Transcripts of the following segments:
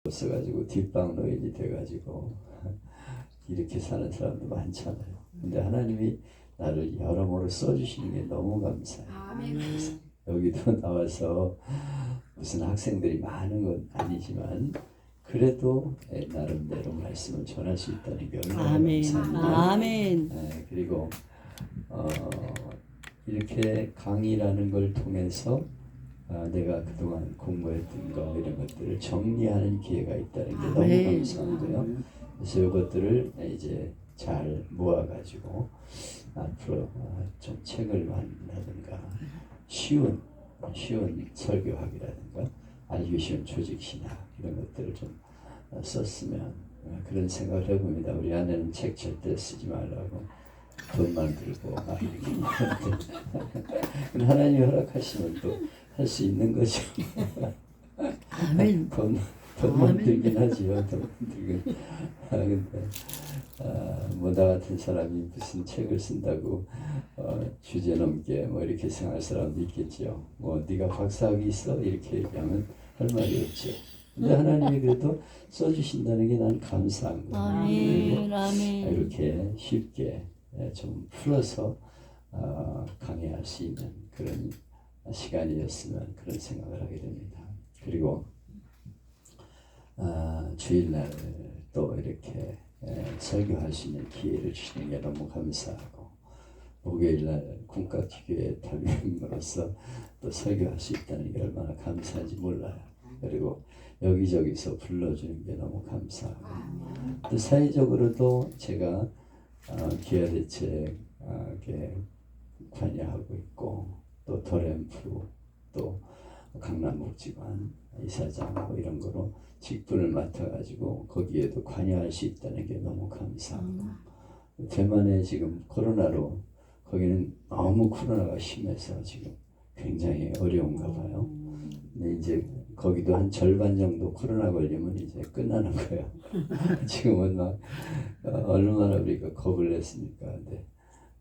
써가지고 뒷방 노인이 돼가지고 이렇게 사는 사람도 많잖아요. 근데 하나님이 나를 여러모로 써주시는 게 너무 감사해요. 그래서 여기도 나와서 무슨 학생들이 많은 건 아니지만 그래도 나름대로 말씀을 전할 수 있다는 게 얼마나 감사합니다. 아멘. 그리고 이렇게 강의라는 걸 통해서 내가 그동안 공부했던 거 이런 것들을 정리하는 기회가 있다는 게 너무 감사한데요. 그래서 이것들을 이제 잘 모아가지고 앞으로 좀 책을 만든다든가 쉬운 설교학이라든가 알기 쉬운 조직신학 이런 것들을 좀 썼으면 그런 생각을 해봅니다. 우리 아내는 책 절대 쓰지 말라고 돈만 들고 막 이렇게 근데 하나님이 허락하시면 또 할 수 있는 거죠. 돈만 들긴 하지요. 돈만 들긴. 근데 뭐 나 같은 사람이 무슨 책을 쓴다고 주제 넘게 뭐 이렇게 생각할 사람도 있겠죠. 뭐 네가 박사학위 있어 이렇게 얘기하면 할 말이 없죠. 근데 하나님이 그래도 써주신다는 게 난 감사한 거예요. 아멘. 아멘. 이렇게 쉽게 좀 풀어서 강의할 수 있는 그런 시간이었으면 그런 생각을 하게 됩니다. 그리고 주일날 또 이렇게 설교할 수 있는 기회를 주시는 게 너무 감사하고 목요일날 군각지교회 담임으로서 또 설교할 수 있다는 게 얼마나 감사한지 몰라요. 그리고 여기저기서 불러주는 게 너무 감사하고 또 사회적으로도 제가 기아대책에 관여하고 있고 또 도렘프 또 강남복지관 이사장 뭐 이런 거로 직분을 맡아가지고 거기에도 관여할 수 있다는 게 너무 감사하고 대만에 지금 코로나로 거기는 너무 코로나가 심해서 지금 굉장히 어려운가 봐요. 근데 이제 거기도 한 절반 정도 코로나 걸리면 이제 끝나는 거예요. 지금은 막 얼마나 우리가 겁을 냈습니까? 근데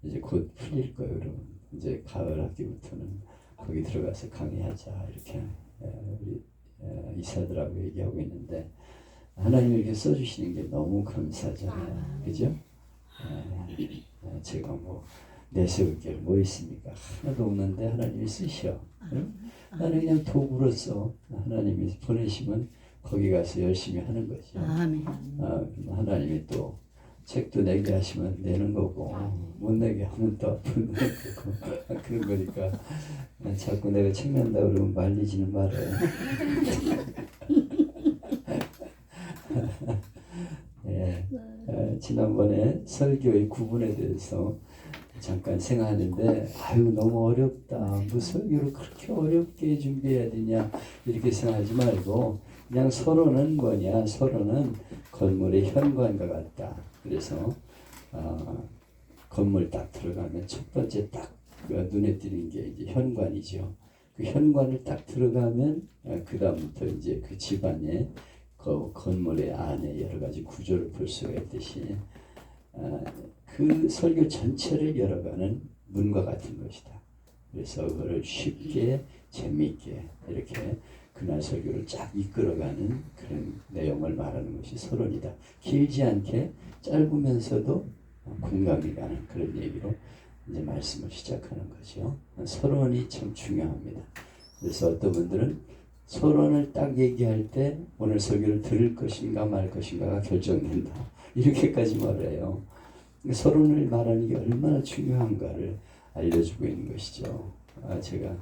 이제 곧 풀릴 거예요. 그러면 이제 가을 학기부터는 거기 들어가서 강의하자 이렇게 우리 이사들하고 얘기하고 있는데 하나님이 이렇게 써주시는 게 너무 감사하잖아요. 그죠? 제가 뭐 내세울 게 뭐 있습니까? 하나도 없는데 하나님이 쓰셔. 응? 나는 그냥 도구로서 하나님이 보내시면 거기 가서 열심히 하는 거죠. 아멘. 하나님이 또 책도 내게 하시면 내는 거고 못 내게 하면 또 앞으로 내는 거고 그런 거니까 자꾸 내가 책 낸다 그러면 말리지는 말아요. 지난번에 설교의 구분에 대해서 잠깐 생각하는데 아유 너무 어렵다. 뭐 설교를 그렇게 어렵게 준비해야 되냐 이렇게 생각하지 말고 그냥 서론은 뭐냐 서론은 건물의 현관과 같다. 그래서 건물 딱 들어가면 첫 번째 딱 눈에 띄는 게 이제 현관이죠. 그 현관을 딱 들어가면 그 다음부터 이제 그 집안의 그 건물의 안에 여러 가지 구조를 볼 수가 있듯이 그 설교 전체를 열어가는 문과 같은 것이다. 그래서 그거를 쉽게 재미있게 이렇게 그날 설교를 쫙 이끌어가는 그런 내용을 말하는 것이 서론이다. 길지 않게 짧으면서도 공감이 가는 그런 얘기로 이제 말씀을 시작하는 거죠. 서론이 참 중요합니다. 그래서 어떤 분들은 서론을 딱 얘기할 때 오늘 설교를 들을 것인가 말 것인가가 결정된다. 이렇게까지 말해요. 서론을 말하는 게 얼마나 중요한가를 알려주고 있는 것이죠. 제가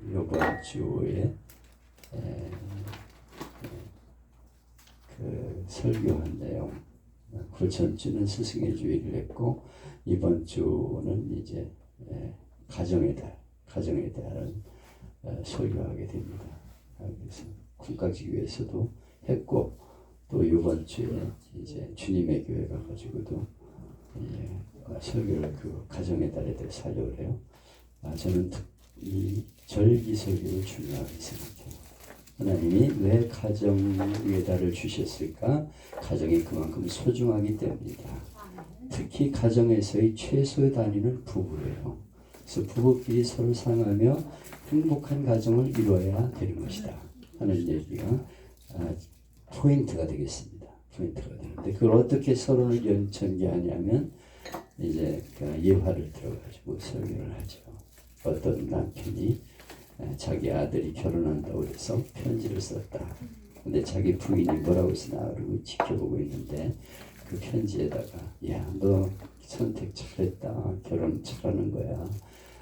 이번 주에 그 설교한 내용 그 전주는 스승의 주일을 했고 이번 주는 이제 가정의 달을 설교하게 됩니다. 그래서 군각지교회에서도 했고 또 이번 주에 이제 주님의 교회 가가지고도 설교를 그 가정의 달에 대해서 하려고 해요. 저는 이 절기 설교를 중요하게 생각해요. 하나님이 왜 가정의 달을 주셨을까? 가정이 그만큼 소중하기 때문이다. 특히 가정에서의 최소의 단위는 부부예요. 그래서 부부끼리 서로 사랑하며 행복한 가정을 이루어야 되는 것이다 하는 얘기가 포인트가 되겠습니다. 포인트가 되는데 그걸 어떻게 서로를 전개하냐면 이제 그 예화를 들어가지고 설교를 하죠. 어떤 남편이 자기 아들이 결혼한다고 해서 편지를 썼다. 근데 자기 부인이 뭐라고 쓰나 그러고 지켜보고 있는데 그 편지에다가 야, 너 선택 잘했다. 결혼 잘하는 거야.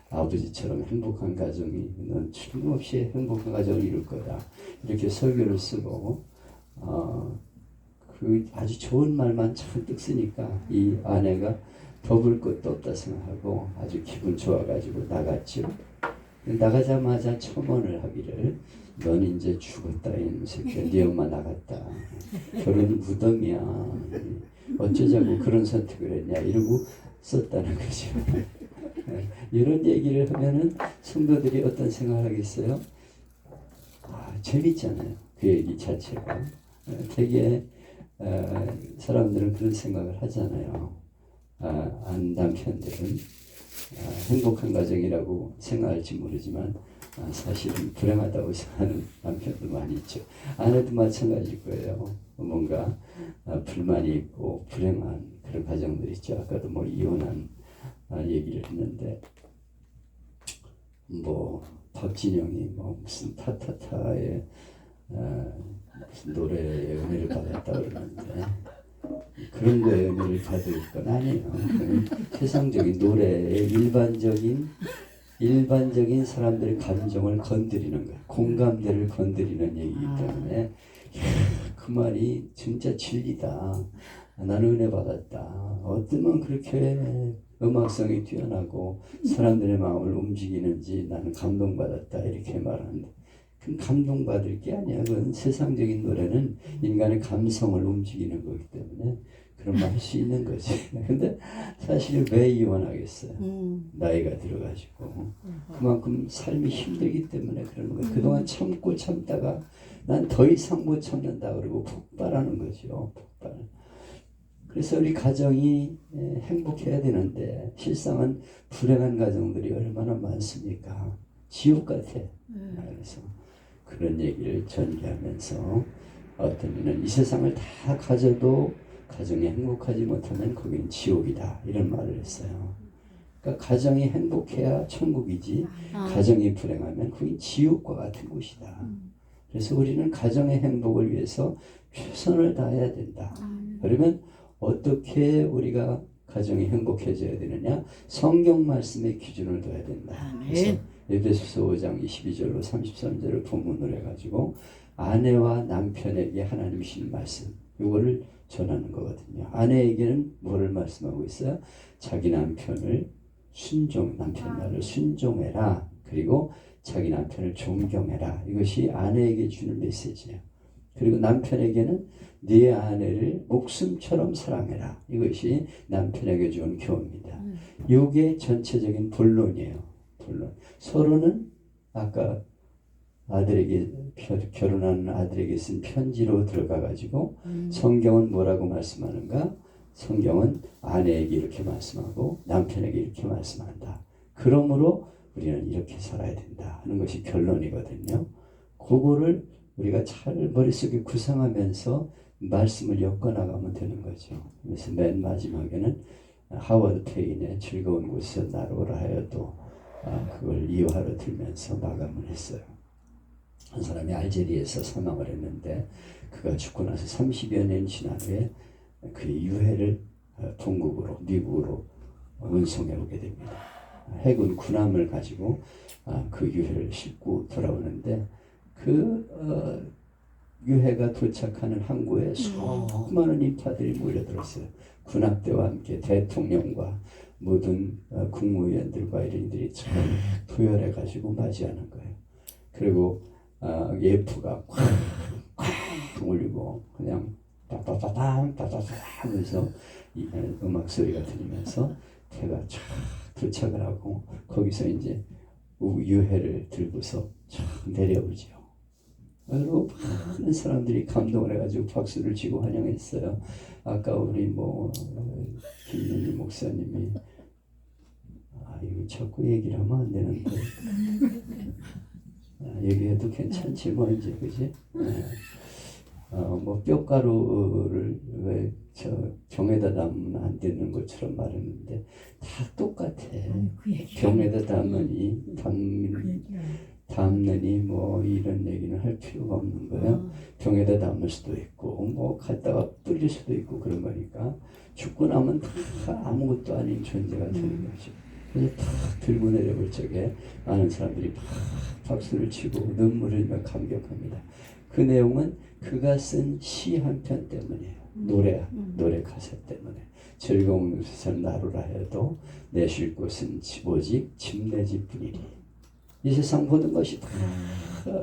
아버지처럼 행복한 가정이 넌 틀림없이 행복한 가정을 이룰 거야. 이렇게 설교를 쓰고 그 아주 좋은 말만 잔뜩 쓰니까 이 아내가 더 볼 것도 없다 생각하고 아주 기분 좋아가지고 나갔죠. 나가자마자 첨언을 하기를 넌 이제 죽었다 이놈 새끼야. 네 엄마 나갔다. 결혼이 무덤이야. 어쩌자고 그런 선택을 했냐 이러고 썼다는 거죠. 이런 얘기를 하면은 성도들이 어떤 생각을 하겠어요? 재밌잖아요. 그 얘기 자체가. 되게 사람들은 그런 생각을 하잖아요. 남편들은 행복한 가정이라고 생각할지 모르지만 사실은 불행하다고 생각하는 남편도 많이 있죠. 아내도 마찬가지일 거예요. 뭔가 불만이 있고 불행한 그런 가정들 있죠. 아까도 뭐 이혼한 얘기를 했는데 뭐 박진영이 뭐 무슨 타타타의 무슨 노래에 은혜를 받았다 그러는데 그런 거에 은혜를 받을 건 아니에요. 세상적인 노래의 일반적인 사람들의 감정을 건드리는 거예요. 공감대를 건드리는 얘기이기 때문에 그 말이 진짜 진리다. 나는 은혜 받았다. 어쩌면 그렇게 음악성이 뛰어나고 사람들의 마음을 움직이는지 나는 감동받았다. 이렇게 말하는데 그건 감동받을 게 아니야. 그건 세상적인 노래는 인간의 감성을 움직이는 거기 때문에 그런 말 할 수 있는 거지. 근데 사실 왜 이혼하겠어요? 나이가 들어가지고 그만큼 삶이 힘들기 때문에 그러는 거예요. 그동안 참고 참다가 난 더 이상 못 참는다 그러고 폭발하는 거죠. 폭발. 그래서 우리 가정이 행복해야 되는데 실상은 불행한 가정들이 얼마나 많습니까? 지옥 같아. 그래서 그런 얘기를 전개하면서 어떤 이는 이 세상을 다 가져도 가정이 행복하지 못하면 거기는 지옥이다. 이런 말을 했어요. 그러니까 가정이 행복해야 천국이지 가정이 불행하면 거기 지옥과 같은 곳이다. 그래서 우리는 가정의 행복을 위해서 최선을 다해야 된다. 그러면 어떻게 우리가 가정이 행복해져야 되느냐? 성경 말씀의 기준을 둬야 된다. 그래서 에베소서 5장 22절로 33절을 본문으로 해가지고 아내와 남편에게 하나님 주신 말씀 이거를 전하는 거거든요. 아내에게는 뭐를 말씀하고 있어요? 자기 남편을 남편 말을 순종해라. 그리고 자기 남편을 존경해라. 이것이 아내에게 주는 메시지예요. 그리고 남편에게는 네 아내를 목숨처럼 사랑해라. 이것이 남편에게 주는 교훈입니다. 이게 전체적인 본론이에요. 본론. 서로는 아까 아들에게 결혼하는 아들에게 쓴 편지로 들어가가지고 성경은 뭐라고 말씀하는가? 성경은 아내에게 이렇게 말씀하고 남편에게 이렇게 말씀한다. 그러므로 우리는 이렇게 살아야 된다 하는 것이 결론이거든요. 그거를 우리가 잘 머릿속에 구상하면서 말씀을 엮어나가면 되는 거죠. 그래서 맨 마지막에는 하워드 페인의 즐거운 곳에서 나로 오라 하여도 그걸 이화로 들면서 마감을 했어요. 한 사람이 알제리에서 사망을 했는데 그가 죽고 나서 30여 년 지난 후에 그의 유해를 본국으로 미국으로 운송해 오게 됩니다. 해군 군함을 가지고 그 유해를 싣고 돌아오는데 그 유해가 도착하는 항구에 수많은 인파들이 몰려들었어요. 군함대와 함께 대통령과 모든 국무위원들과 이런들이 쫙 도열해 가지고 맞이하는 거예요. 그리고 예프가 콱콱 울리고 그냥 빠빠빠밤 빠빠빠밤 하면서 음악 소리가 들리면서 배가 쫙 도착을 하고 거기서 이제 유해를 들고서 쫙 내려오죠. 그리고 많은 사람들이 감동을 해가지고 박수를 치고 환영했어요. 아까 우리 김윤희 목사님이 이거 자꾸 얘기를 하면 안 되는데 얘기해도 괜찮지 뭐 이제 그지? 뭐 뼈가루를 왜 저 병에다 담으면 안 되는 것처럼 말했는데 다 똑같아. 그 얘기. 병에다 담으니 그 얘기야. 담느니 뭐 이런 얘기는 할 필요가 없는 거예요. 병에다 담을 수도 있고 뭐 갖다가 뿌릴 수도 있고 그런 거니까 죽고 나면 다 아무것도 아닌 존재가 되는 거죠. 그래서 탁 들고 내려올 적에 많은 사람들이 막 박수를 치고 눈물을 흘리며 감격합니다. 그 내용은 그가 쓴 시 한 편 때문이에요. 노래 가사 때문에. 즐거운 곳에서 나루라 해도 내 쉴 곳은 오직 집 내 집뿐이니. 이 세상 모든 것이 다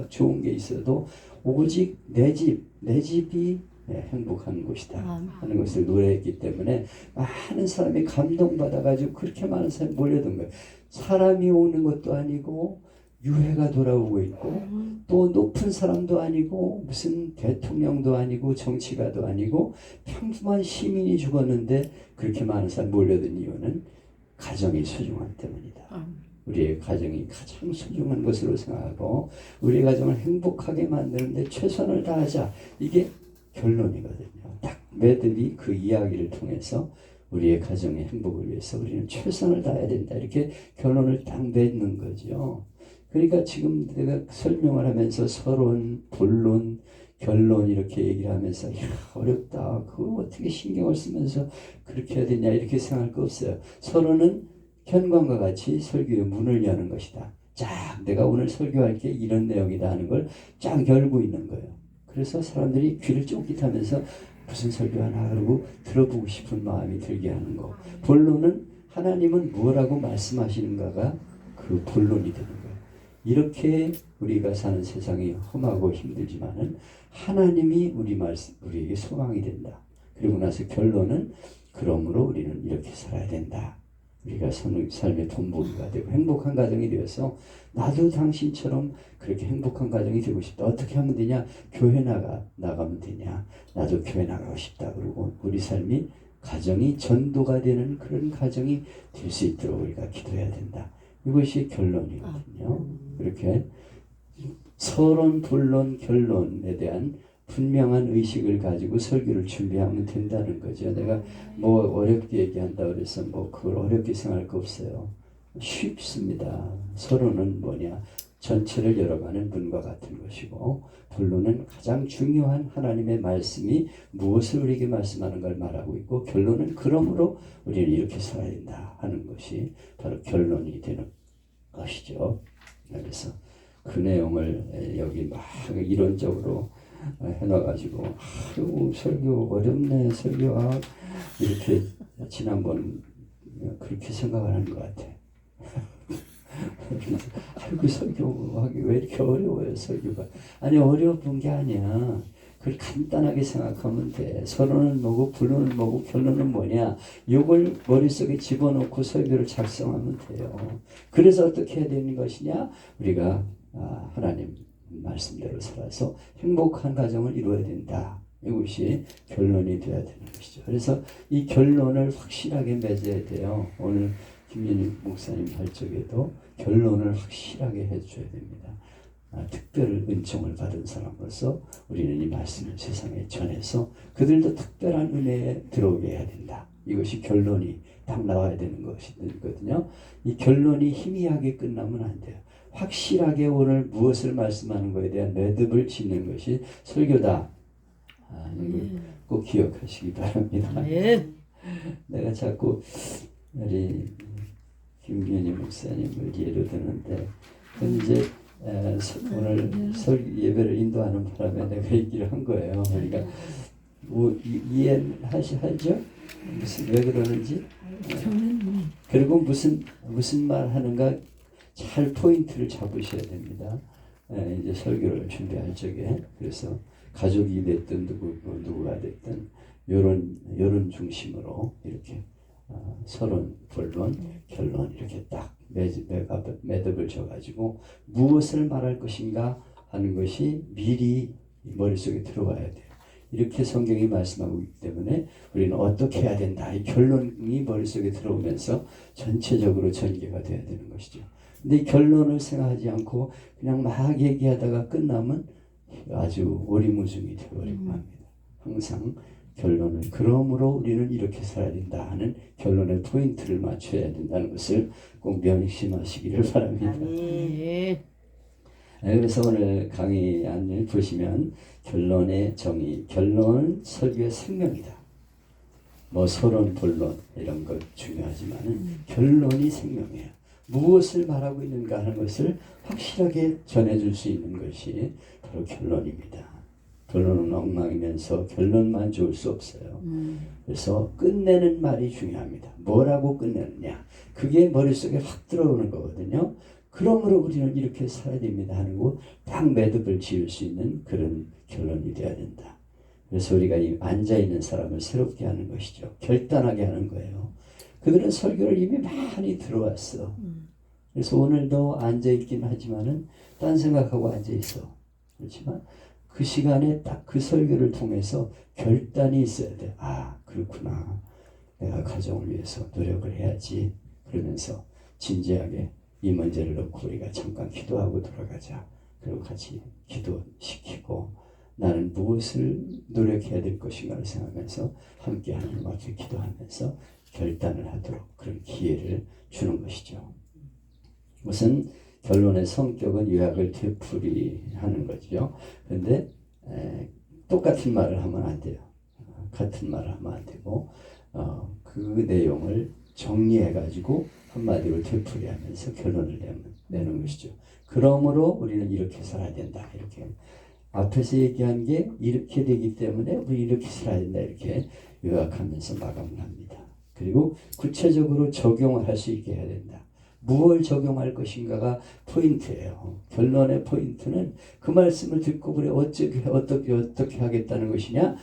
좋은 게 있어도 오직 내 집이 행복한 곳이다 하는 것을 노래했기 때문에 많은 사람이 감동받아가지고 그렇게 많은 사람이 몰려든 거예요. 사람이 오는 것도 아니고 유해가 돌아오고 있고 또 높은 사람도 아니고 무슨 대통령도 아니고 정치가도 아니고 평범한 시민이 죽었는데 그렇게 많은 사람이 몰려든 이유는 가정이 소중한 때문이다. 우리의 가정이 가장 소중한 것으로 생각하고 우리 가정을 행복하게 만드는데 최선을 다하자. 이게 결론이거든요. 딱 매듭이 그 이야기를 통해서 우리의 가정의 행복을 위해서 우리는 최선을 다해야 된다. 이렇게 결론을 딱 맺는 거죠. 그러니까 지금 내가 설명을 하면서 서론, 본론, 결론 이렇게 얘기를 하면서 야, 어렵다. 그걸 어떻게 신경을 쓰면서 그렇게 해야 되냐 이렇게 생각할 거 없어요. 서론은 현관과 같이 설교의 문을 여는 것이다. 쫙 내가 오늘 설교할 게 이런 내용이다 하는 걸 쫙 열고 있는 거예요. 그래서 사람들이 귀를 쫑깃하면서 무슨 설교하나 그러고 들어보고 싶은 마음이 들게 하는 거. 본론은 하나님은 뭐라고 말씀하시는가가 그 본론이 되는 거예요. 이렇게 우리가 사는 세상이 험하고 힘들지만은 하나님이 우리에게 소망이 된다. 그리고 나서 결론은 그러므로 우리는 이렇게 살아야 된다. 우리가 삶의 본보기가 되고 행복한 가정이 되어서 나도 당신처럼 그렇게 행복한 가정이 되고 싶다. 어떻게 하면 되냐? 교회 나가면 되냐? 나도 교회 나가고 싶다. 그리고 우리 삶이 가정이 전도가 되는 그런 가정이 될 수 있도록 우리가 기도해야 된다. 이것이 결론이거든요. 그렇게 서론, 본론, 결론에 대한 분명한 의식을 가지고 설교를 준비하면 된다는 거죠. 내가 뭐 어렵게 얘기한다 그래서 뭐 그걸 어렵게 생각할 거 없어요. 쉽습니다. 서론은 뭐냐? 전체를 열어가는 문과 같은 것이고 본론은 가장 중요한 하나님의 말씀이 무엇을 우리에게 말씀하는 걸 말하고 있고 결론은 그러므로 우리는 이렇게 살아야 된다 하는 것이 바로 결론이 되는 것이죠. 그래서 그 내용을 여기 막 이론적으로 해놔가지고 아유 설교 어렵네 설교 이렇게 지난번 그렇게 생각을 하는 것 같아. 아이고 설교하기 왜 이렇게 어려워요 설교가. 아니 어려운 게 아니야. 그걸 간단하게 생각하면 돼. 서론은 뭐고 본론은 뭐고 결론은 뭐냐. 이걸 머릿속에 집어넣고 설교를 작성하면 돼요. 그래서 어떻게 해야 되는 것이냐. 우리가 하나님 말씀대로 살아서 행복한 가정을 이루어야 된다. 이것이 결론이 되어야 되는 것이죠. 그래서 이 결론을 확실하게 맺어야 돼요. 오늘 김민희 목사님 할 적에도 결론을 확실하게 해줘야 됩니다. 특별 은총을 받은 사람으로서 우리는 이 말씀을 세상에 전해서 그들도 특별한 은혜에 들어오게 해야 된다. 이것이 결론이 딱 나와야 되는 것이거든요. 이 결론이 희미하게 끝나면 안 돼요. 확실하게 오늘 무엇을 말씀하는 것에 대한 매듭을 짓는 것이 설교다. 이걸 꼭 기억하시기 바랍니다. 내가 자꾸 우리 김균희 목사님을 예로 드는데 이제 오늘 예배를 인도하는 바람에 내가 얘기를 한 거예요. 우리가 이해하죠? 무슨 왜 그러는지? 그리고 무슨 말 하는가 잘 포인트를 잡으셔야 됩니다. 이제 설교를 준비할 적에 그래서 가족이 됐든 누구가 됐든 요런 중심으로 이렇게 서론, 본론, 결론 이렇게 딱 매듭을 져가지고 무엇을 말할 것인가 하는 것이 미리 머릿속에 들어와야 돼요. 이렇게 성경이 말씀하고 있기 때문에 우리는 어떻게 해야 된다. 이 결론이 머릿속에 들어오면서 전체적으로 전개가 돼야 되는 것이죠. 근데 이 결론을 생각하지 않고 그냥 막 얘기하다가 끝나면 아주 오리무중이 되어버리고 합니다. 항상 결론을 그러므로 우리는 이렇게 살아야 된다 하는 결론의 포인트를 맞춰야 된다는 것을 꼭 명심하시기를 바랍니다. 네. 그래서 오늘 강의 안을 보시면 결론의 정의, 결론은 설교의 생명이다. 뭐 서론, 본론 이런 것 중요하지만은 결론이 생명이에요. 무엇을 말하고 있는가 하는 것을 확실하게 전해줄 수 있는 것이 바로 결론입니다. 결론은 엉망이면서 결론만 좋을 수 없어요. 그래서 끝내는 말이 중요합니다. 뭐라고 끝내느냐. 그게 머릿속에 확 들어오는 거거든요. 그러므로 우리는 이렇게 살아야 됩니다 하는 거 딱 매듭을 지을 수 있는 그런 결론이 되어야 된다. 그래서 우리가 이 앉아있는 사람을 새롭게 하는 것이죠. 결단하게 하는 거예요. 그들은 설교를 이미 많이 들어왔어. 그래서 오늘도 앉아있긴 하지만은 딴 생각하고 앉아있어. 그렇지만 그 시간에 딱 그 설교를 통해서 결단이 있어야 돼. 아, 그렇구나. 내가 가정을 위해서 노력을 해야지. 그러면서 진지하게 이 문제를 놓고 우리가 잠깐 기도하고 돌아가자. 그리고 같이 기도시키고 나는 무엇을 노력해야 될 것인가를 생각하면서 함께 하나님 앞에 기도하면서 결단을 하도록 그런 기회를 주는 것이죠. 우선 결론의 성격은 요약을 되풀이하는 거죠. 그런데 똑같은 말을 하면 안 돼요. 같은 말을 하면 안 되고 그 내용을 정리해가지고 한마디로 되풀이하면서 결론을 내는 것이죠. 그러므로 우리는 이렇게 살아야 된다. 이렇게 앞에서 얘기한 게 이렇게 되기 때문에 우리 이렇게 살아야 된다. 이렇게 요약하면서 마감을 합니다. 그리고 구체적으로 적용을 할 수 있게 해야 된다. 무엇을 적용할 것인가가 포인트예요. 결론의 포인트는 그 말씀을 듣고 그래 어떻게 하겠다는 것이냐.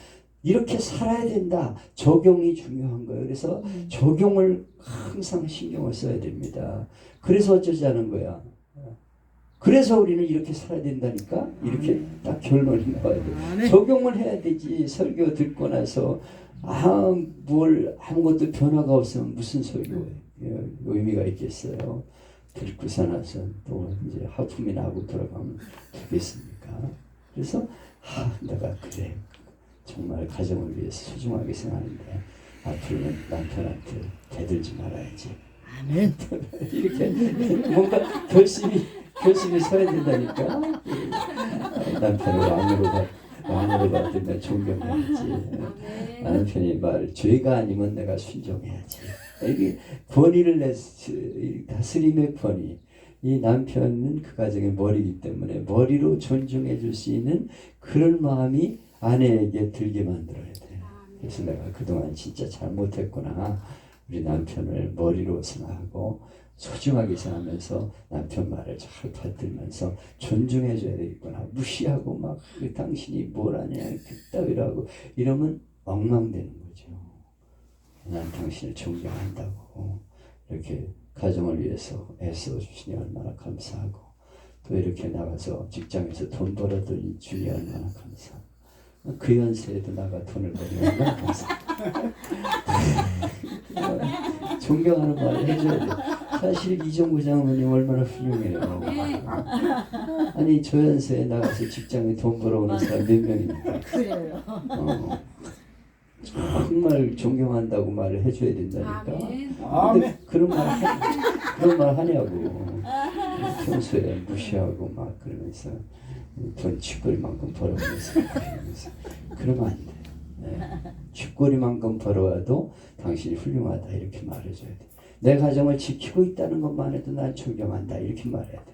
이렇게 살아야 된다. 적용이 중요한 거예요. 그래서 적용을 항상 신경을 써야 됩니다. 그래서 어쩌자는 거야. 그래서 우리는 이렇게 살아야 된다니까. 이렇게 딱 결론이 나와야 돼. 적용을 해야 되지. 설교 듣고 나서 뭘 아무것도 변화가 없으면 무슨 설교예요. 의미가 있겠어요. 듣고서 나서 또 이제 하품이 나고 돌아가면 되겠습니까? 그래서 내가 그래 정말 가정을 위해서 소중하게 생각하는데 앞으로는 남편한테 대들지 말아야지. 아멘. 이렇게 뭔가 결심이 서야 된다니까. 남편을 왕으로 받으면 존경해야지. 남편이 말 죄가 아니면 내가 순종해야지. 이게 권위를 다스림의 권위. 이 남편은 그 가정의 머리이기 때문에 머리로 존중해 줄 수 있는 그런 마음이 아내에게 들게 만들어야 돼. 그래서 내가 그동안 진짜 잘못했구나. 우리 남편을 머리로 생각하고 소중하게 생각하면서 남편 말을 잘 받들면서 존중해 줘야 되겠구나. 무시하고 막 당신이 뭘 하냐 그따위로 하고 이러면 엉망되는 거죠. 난 당신을 존경한다고 이렇게 가정을 위해서 애써 주시니 얼마나 감사하고 또 이렇게 나가서 직장에서 돈 벌어들인 주니 얼마나 감사하고 그 연세에도 나가 돈을 벌면 얼마나 감사하고 존경하는 말을 해줘야 돼. 사실 이종구 장모님 얼마나 훌륭해요. 아니 저 연세에 나가서 직장에 돈 벌어오는 사람 몇 명입니까? 그래요. 정말 존경한다고 말을 해줘야 된다니까. 아멘. 근데 그런 말 하냐고. 평소에 무시하고 막 그러면서 돈 쥐꼬리만큼 벌어오면서 그러면 안 돼. 네. 쥐꼬리만큼 벌어와도 당신이 훌륭하다 이렇게 말해줘야 돼. 내 가정을 지키고 있다는 것만 해도 난 존경한다 이렇게 말해야 돼.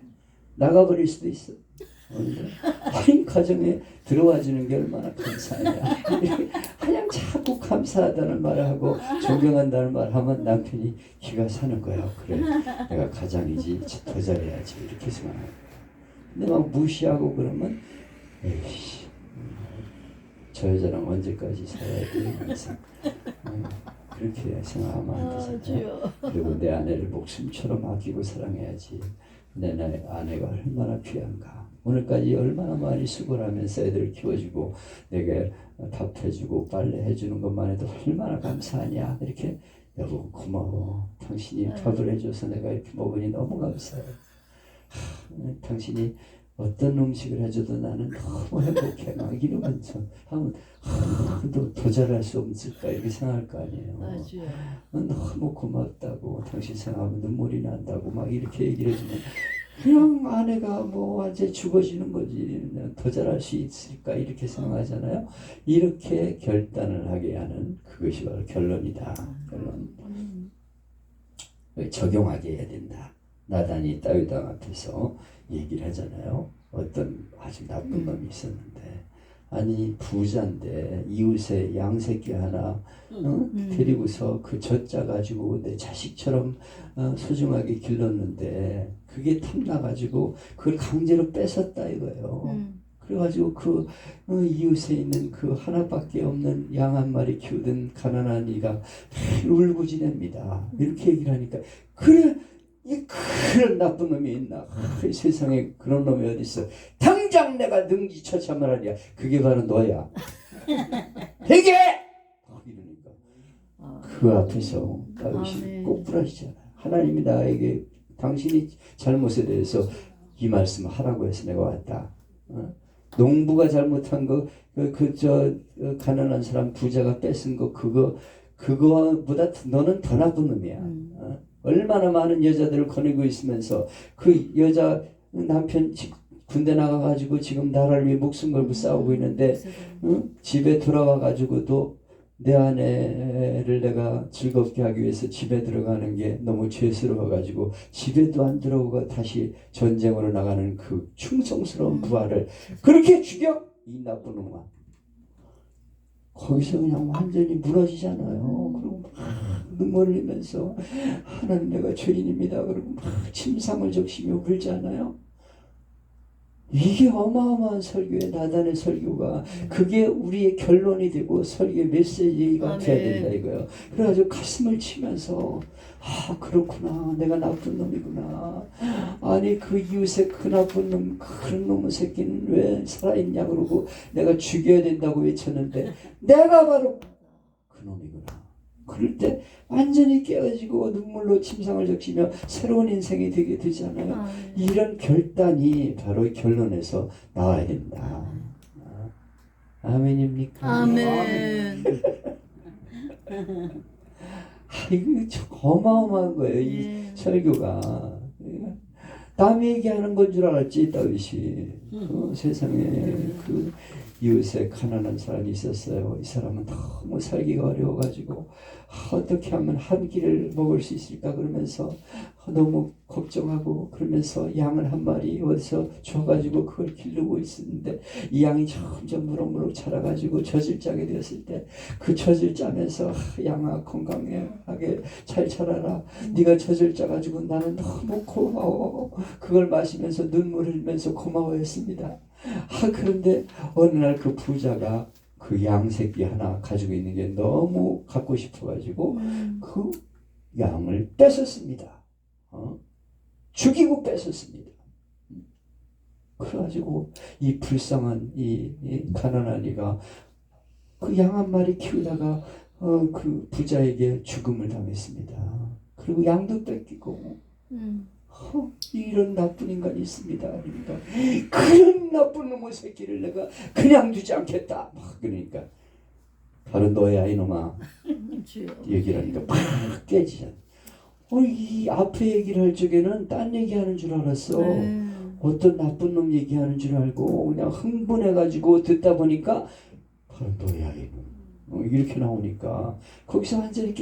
나가버릴 수도 있어. 하나님 가정에 들어와 주는 게 얼마나 감사하냐. 그냥 자꾸 감사하다는 말을 하고 존경한다는 말을 하면 남편이 기가 사는 거야. 그래 내가 가장이지 더 잘해야지 이렇게 생각하고. 근데 막 무시하고 그러면 에이씨 저 여자랑 언제까지 살아야 되면서 그렇게 생각하면 안 되잖아요. 그리고 내 아내를 목숨처럼 아끼고 사랑해야지. 내 아내가 얼마나 귀한가. 오늘까지 얼마나 많이 수고를 하면서 애들을 키워주고 내게 밥 해주고 빨래 해주는 것만 해도 얼마나 감사하냐. 이렇게 여보 고마워. 당신이 밥을 해줘서 내가 이렇게 먹으니 너무 감사해. 당신이 어떤 음식을 해줘도 나는 너무 행복해 막 이러면서 하면 더 잘할 수 없을까 이렇게 생각할 거 아니에요. 맞아요. 너무 고맙다고 당신 생각하면 눈물이 난다고 막 이렇게 얘기를 해주면 그냥 아내가 뭐 완전 죽어지는 거지 더 잘할 수 있을까 이렇게 생각하잖아요. 이렇게 결단을 하게 하는 그것이 바로 결론이다. 결론. 적용하게 해야 된다. 나단이 다윗 왕 앞에서 얘기를 하잖아요. 어떤 아주 나쁜 놈이 있었는데 아니 부자인데 이웃에 양새끼 하나 데리고서 그 젖자 가지고 내 자식처럼 소중하게 길렀는데 그게 탐나가지고 그걸 강제로 뺏었다 이거예요. 그래가지고 그 이웃에 있는 그 하나밖에 없는 양 한 마리 키우던 가난한 이가 울고 지냅니다. 이렇게 얘기를 하니까 그래 그런 나쁜 놈이 있나? 세상에 그런 놈이 어디 있어? 당장 내가 능지처참을 하랴. 그게 바로 너야. 되게 이러니까 그 앞에서 다윗이 꼭 부라지잖아요. 하나님이 나에게 당신이 잘못에 대해서 이 말씀을 하라고 해서 내가 왔다. 농부가 잘못한 거, 가난한 사람 부자가 뺏은 거 그거보다 너는 더 나쁜 놈이야. 얼마나 많은 여자들을 거느리고 있으면서 그 여자 남편 군대 나가가지고 지금 나라를 위해 목숨 걸고 싸우고 있는데 집에 돌아와가지고도 내 아내를 내가 즐겁게 하기 위해서 집에 들어가는 게 너무 죄스러워가지고 집에도 안 들어오고 다시 전쟁으로 나가는 그 충성스러운 부하를 그렇게 죽여? 이 나쁜 놈아. 거기서 그냥 완전히 무너지잖아요. 그리고 막 눈물 흘리면서 하나님 내가 죄인입니다. 그리고 막 침상을 적시며 울잖아요. 이게 어마어마한 설교의 나단의 설교가 그게 우리의 결론이 되고 설교의 메시지가 돼야 된다 이거예요. 그래가지고 가슴을 치면서 아 그렇구나 내가 나쁜 놈이구나. 아니 그 이웃의 그 나쁜 놈 그런 놈의 새끼는 왜 살아있냐 그러고 내가 죽여야 된다고 외쳤는데 내가 바로 그 놈이구나. 그럴 때 완전히 깨어지고 눈물로 침상을 적시며 새로운 인생이 되게 되잖아요. 이런 결단이 바로 결론에서 나와야 된다. 아멘입니까? 아멘. 이거 참 어마어마한 거예요. 이 설교가. 남 얘기하는 건 줄 알았지 다윗이. 세상에 그 이웃에 가난한 사람이 있었어요. 이 사람은 너무 살기가 어려워가지고 어떻게 하면 한 끼를 먹을 수 있을까 그러면서 너무 걱정하고 그러면서 양을 한 마리 어디서 줘가지고 그걸 기르고 있었는데 이 양이 점점 무럭무럭 자라가지고 젖을 짜게 되었을 때 그 젖을 짜면서 양아 건강하게 잘 자라라. 네가 젖을 짜가지고 나는 너무 고마워. 그걸 마시면서 눈물 흘리면서 고마워했습니다. 그런데 어느 날 그 부자가 그 양새끼 하나 가지고 있는 게 너무 갖고 싶어가지고 그 양을 뺏었습니다. 죽이고 뺏었습니다. 그래가지고 이 불쌍한 이 가난한 이가 그 양 한 마리 키우다가 그 부자에게 죽음을 당했습니다. 그리고 양도 뺏기고 이런 나쁜 인간이 있습니다. 그러니까 그런 나쁜 놈의 새끼를 내가 그냥 두지 않겠다. 막 그러니까 바로 너야 이놈아. 얘기를 하니까 막 깨지잖아. 이 앞에 얘기를 할 적에는 딴 얘기하는 줄 알았어. 어떤 나쁜 놈 얘기하는 줄 알고 그냥 흥분해가지고 듣다 보니까 바로 너야 이놈. 이렇게 나오니까 거기서 완전히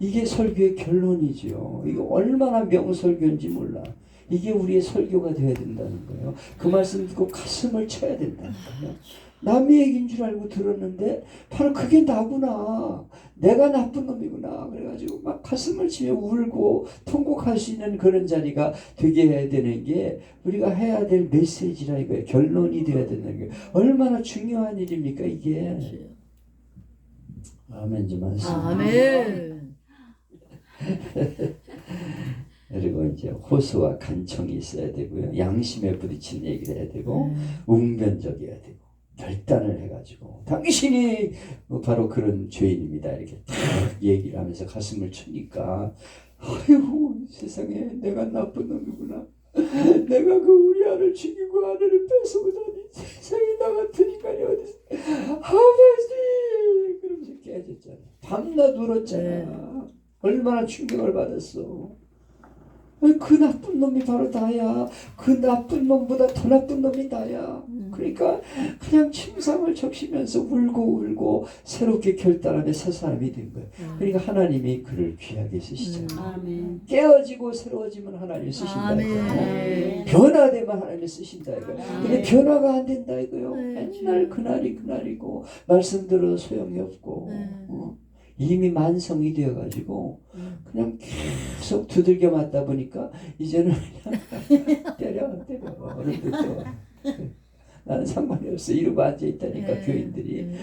이게 설교의 결론이죠. 이게 얼마나 명설교인지 몰라. 이게 우리의 설교가 돼야 된다는 거예요. 그 말씀 듣고 가슴을 쳐야 된다는 거예요. 남의 얘기인 줄 알고 들었는데 바로 그게 나구나. 내가 나쁜 놈이구나. 그래가지고 막 가슴을 치며 울고 통곡할 수 있는 그런 자리가 되게 해야 되는 게 우리가 해야 될 메시지라 이거예요. 결론이 돼야 된다는 거예요. 얼마나 중요한 일입니까 이게. 아멘 좀 하세요. 아멘. 그리고 이제 호소와 간청이 있어야 되고요. 양심에 부딪히는 얘기를 해야 되고 웅변적이어야 되고 결단을 해가지고 당신이 바로 그런 죄인입니다. 이렇게 딱 얘기를 하면서 가슴을 치니까 아이고 세상에 내가 나쁜 놈이구나. 내가 그 우리 아를 죽이고 아내를 뺏어오다니 세상에 나 같은 인간이 어디 있어. 아버지 그러면서 깨졌잖아. 밤낮 울었잖아. 얼마나 충격을 받았어. 그 나쁜 놈이 바로 나야. 그 나쁜 놈보다 더 나쁜 놈이 나야. 그러니까 그냥 침상을 적시면서 울고 새롭게 결단하며 새 사람이 된 거예요. 그러니까 하나님이 그를 귀하게 쓰시잖아요. 아멘. 깨어지고 새로워지면 하나님이 쓰신다 이거예요. 아멘. 변화되면 하나님이 쓰신다 이거예요. 근데 아멘. 변화가 안 된다 이거예요. 네, 맨날 그날이 그날이고 말씀 들어도 소용이 없고 네. 이미 만성이 되어가지고 그냥 계속 두들겨 맞다 보니까 이제는 그냥 때려 어른들도 나는 상관이 없어 이러고 앉아있다니까 네. 교인들이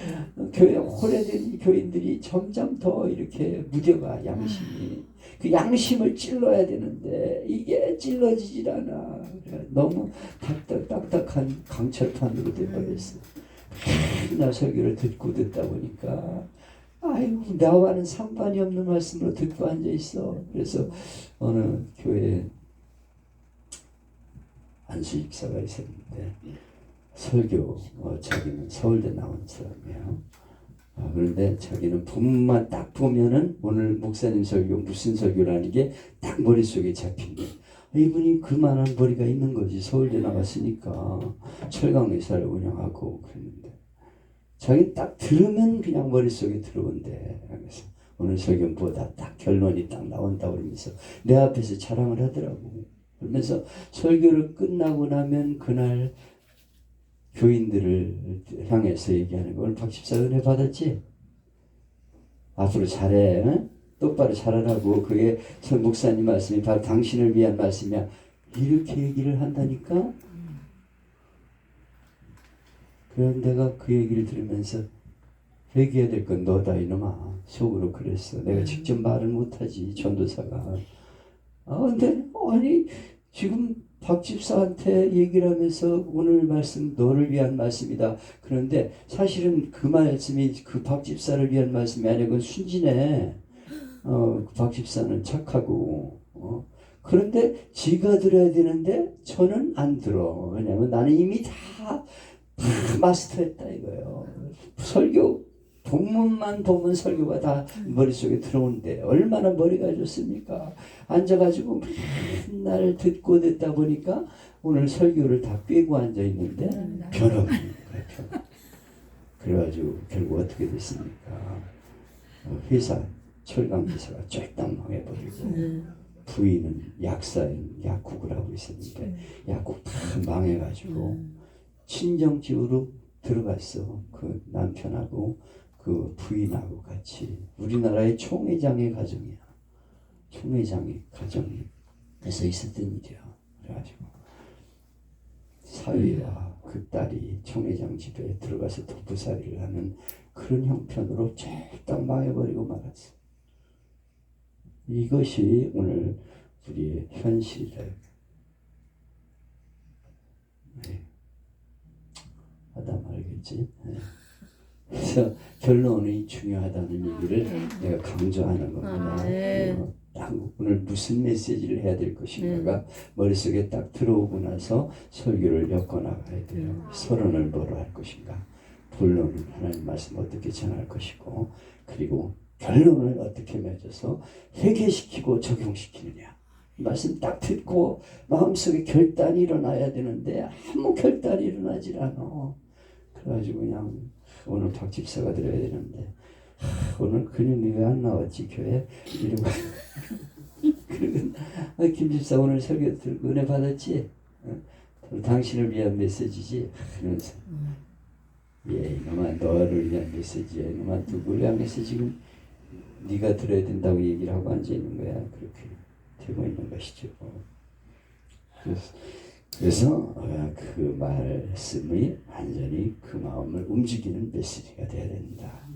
교회 오래된 교인들이 점점 더 이렇게 무뎌가 양심이 그 양심을 찔러야 되는데 이게 찔러지질 않아. 너무 딱딱한 강철판으로 돼버렸어. 나 설교를 듣다 보니까 아이고 나와는 상관이 없는 말씀으로 듣고 앉아있어. 그래서 어느 교회에 안수 집사가 있었는데 설교 자기는 서울대 나온 사람이에요. 그런데 자기는 본문만 딱 보면은 오늘 목사님 설교 무슨 설교라는 게 딱 머릿속에 잡힌대. 이분이 그만한 머리가 있는 거지. 서울대 나갔으니까 철강의사를 운영하고 그랬는데 자기 딱 들으면 그냥 머릿속에 들어온대. 그래서 오늘 설교보다 딱 결론이 딱 나온다 그러면서 내 앞에서 자랑을 하더라고. 그러면서 설교를 끝나고 나면 그날 교인들을 향해서 얘기하는 거. 오늘 박 집사 은혜 받았지? 앞으로 잘해. 응? 똑바로 잘하라고. 그게 목사님 말씀이 바로 당신을 위한 말씀이야. 이렇게 얘기를 한다니까? 그런 내가 그 얘기를 들으면서 회개해야 될 건 너다 이놈아. 속으로 그랬어. 내가 직접 말을 못하지 전도사가. 근데 아니 지금 박 집사한테 얘기를 하면서 오늘 말씀 너를 위한 말씀이다. 그런데 사실은 그 말씀이 그 박 집사를 위한 말씀이 아니고 그건 순진해. 박 집사는 착하고 그런데 지가 들어야 되는데 저는 안 들어. 왜냐면 나는 이미 다 마스터했다 이거예요. 설교 본문만 보면 설교가 다 머릿속에 들어오는데 얼마나 머리가 좋습니까? 앉아가지고 맨날 듣다 보니까 오늘 설교를 다 꿰고 앉아있는데 변화가 없는 거예요. 그래가지고 결국 어떻게 됐습니까? 회사 철강기사가 쫄딱 망해버리고 부인은 약사인 약국을 하고 있었는데 약국 다 망해가지고 친정집으로 들어갔어. 그 남편하고 그 부인하고 같이. 우리나라의 총회장의 가정이야. 총회장의 가정에서 있었던 일이야. 그래가지고 사위와 그 딸이 총회장 집에 들어가서 독부살이를 하는 그런 형편으로 쫄딱 망해버리고 말았어. 이것이 오늘 우리의 현실이다. 네. 하다 말겠지. 네. 그래서 결론이 중요하다는 얘기를 내가 강조하는 겁니다. 딱 오늘 무슨 메시지를 해야 될 것인가가 머릿속에 딱 들어오고 나서 설교를 엮어나가야 돼요. 서론을 뭐로 할 것인가, 본론은 하나님 말씀 어떻게 전할 것이고, 그리고 결론을 어떻게 맺어서 회개시키고 적용시키느냐. 이 말씀 딱 듣고 마음속에 결단이 일어나야 되는데 아무 결단이 일어나질 않아. 그래가지고 그냥 오늘 박 집사가 들어야 되는데 오늘 그놈이 왜 안 나왔지 교회? 이러고 그리고 김 집사 오늘 설교 들고 은혜 받았지? 당신을 위한 메시지지? 그러면서 예 이놈아 너를 위한 메시지야. 이놈아 누구를 위한 메시지? 지금 네가 들어야 된다고 얘기를 하고 앉아있는 거야. 그렇게 되고 있는 것이죠. 그래서 그 말씀이 완전히 그 마음을 움직이는 메시지가 되어야 된다.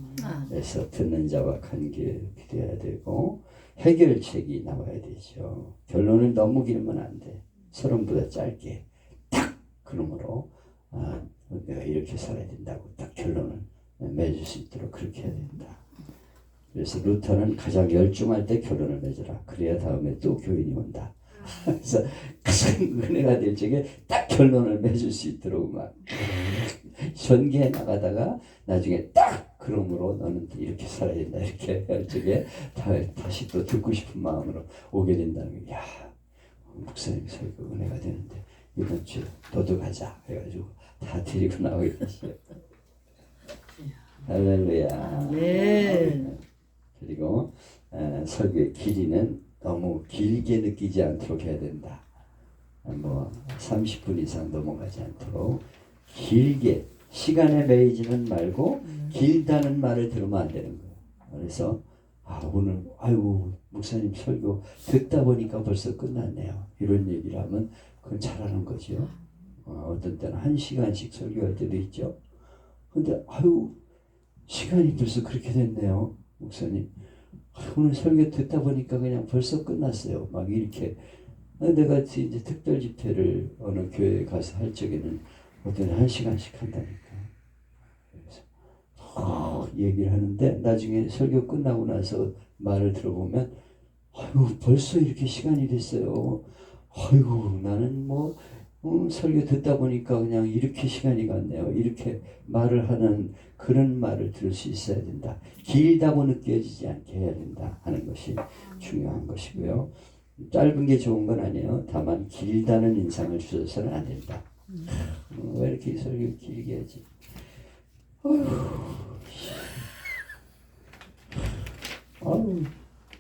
그래서 듣는 자와 관계가 되어야 되고 해결책이 나와야 되죠. 결론을 너무 길면 안 돼. 서론보다 짧게 딱 그러므로 내가 이렇게 살아야 된다고 딱 결론을 맺을 수 있도록 그렇게 해야 된다. 그래서 루터는 가장 열중할 때 결론을 맺어라. 그래야 다음에 또 교인이 온다. 그래서 큰 은혜가 될 적에 딱 결론을 맺을 수 있도록 막 전개해 나가다가 나중에 딱 그러므로 너는 이렇게 살아야 된다 이렇게 할 적에 다시 또 듣고 싶은 마음으로 오게 된다는 게, 야 목사님 설교 은혜가 되는데 이번 주에 너도 가자 해가지고 다 데리고 나오게 되시죠. 할렐루야. 네. 그리고 설교의 길이는 너무 길게 느끼지 않도록 해야 된다. 뭐 30분 이상 넘어가지 않도록 길게 시간에 매이지는 말고 길다는 말을 들으면 안 되는 거예요. 그래서 오늘 아이고 목사님 설교 듣다 보니까 벌써 끝났네요. 이런 얘기를 하면 그건 잘하는 거죠. 어떤 때는 1시간씩 설교할 때도 있죠. 근데 아유 시간이 벌써 그렇게 됐네요. 목사님 오늘 설교 듣다 보니까 그냥 벌써 끝났어요. 막 이렇게 내가 이제 특별 집회를 어느 교회에 가서 할 적에는 어떤 1시간씩 한다니까. 그래서 얘기를 하는데 나중에 설교 끝나고 나서 말을 들어보면 아이고 벌써 이렇게 시간이 됐어요. 아이고 나는 뭐 설교 듣다 보니까 그냥 이렇게 시간이 갔네요. 이렇게 말을 하는 그런 말을 들을 수 있어야 된다. 길다고 느껴지지 않게 해야 된다 하는 것이 중요한 것이고요. 짧은 게 좋은 건 아니에요. 다만 길다는 인상을 주셔서는 안 된다. 왜 이렇게 설교 길게 하지?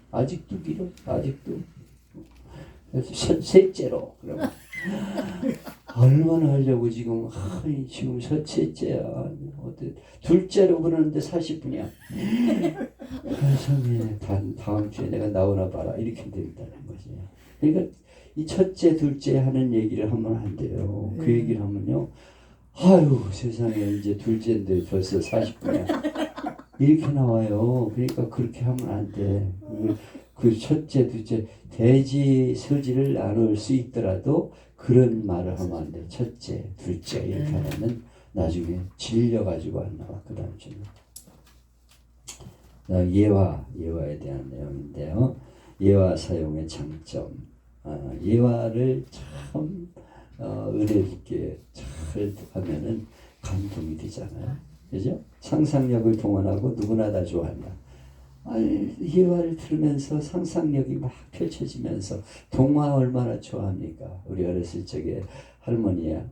아직도 길어. 아직도. 그래서 셋째로 그러면 얼마나 하려고 지금 지금 셋째야. 둘째로 그러는데 40분이야. 세상에 다음 주에 내가 나오나 봐라 이렇게 된다는 거지. 그러니까 이 첫째 둘째 하는 얘기를 하면 안 돼요. 그 얘기를 하면요. 아유 세상에 이제 둘째인데 벌써 40분이야. 이렇게 나와요. 그러니까 그렇게 하면 안 돼. 그 첫째 둘째 대지 서지를 나눌 수 있더라도 그런 말을 하면 안 돼. 첫째 둘째 이렇게 하면 나중에 질려가지고 안 나와. 그 다음 주는 예화에 대한 내용인데요. 예화 사용의 장점. 예화를 참 은혜 깊게 잘 하면은 감동이 되잖아요. 그죠? 상상력을 동원하고 누구나 다 좋아한다. 예화를 들으면서 상상력이 막 펼쳐지면서 동화 얼마나 좋아합니까? 우리 어렸을 적에 할머니가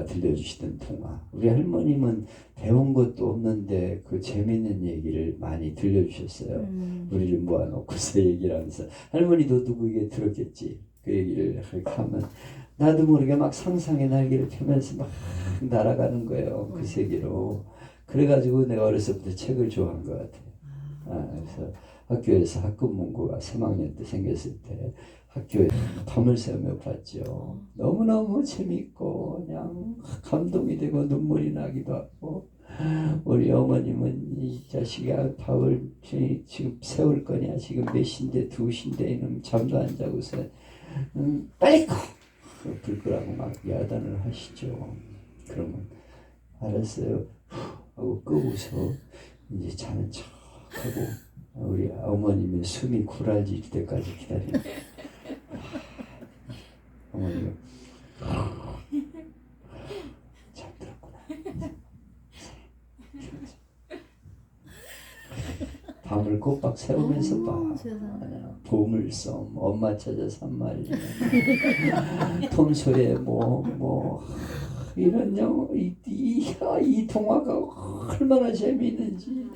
들려주시던 동화. 우리 할머님은 배운 것도 없는데 그 재밌는 얘기를 많이 들려주셨어요. 우리를 모아놓고서 얘기를 하면서 할머니도 누구에게 들었겠지. 그 얘기를 하면 나도 모르게 막 상상의 날개를 펴면서 막 날아가는 거예요. 그 세계로. 그래가지고 내가 어렸을 때 책을 좋아한 것 같아요. 그래서 학교에서 학급 문구가 3학년 때 생겼을 때 학교에 밤을 새우며 봤죠. 너무너무 재밌고 그냥 감동이 되고 눈물이 나기도 하고 우리 어머님은 이 자식아 밥을 지금 세울 거냐 지금 몇 시인데 2시인데 이놈 잠도 안 자고서 빨리 꺼! 불 끄라고 막 야단을 하시죠. 그러면 알았어요 하고 끄고서 이제 자는 척 하고 우리 어머님의 숨이 구라질 때까지 기다리는 어머니가 잠들었구나. 밤을 꼬박 새우면서 봐. 보물섬, 엄마 찾아 산말리, 톰소의 이런 영화, 이 동화가 얼마나 재미있는지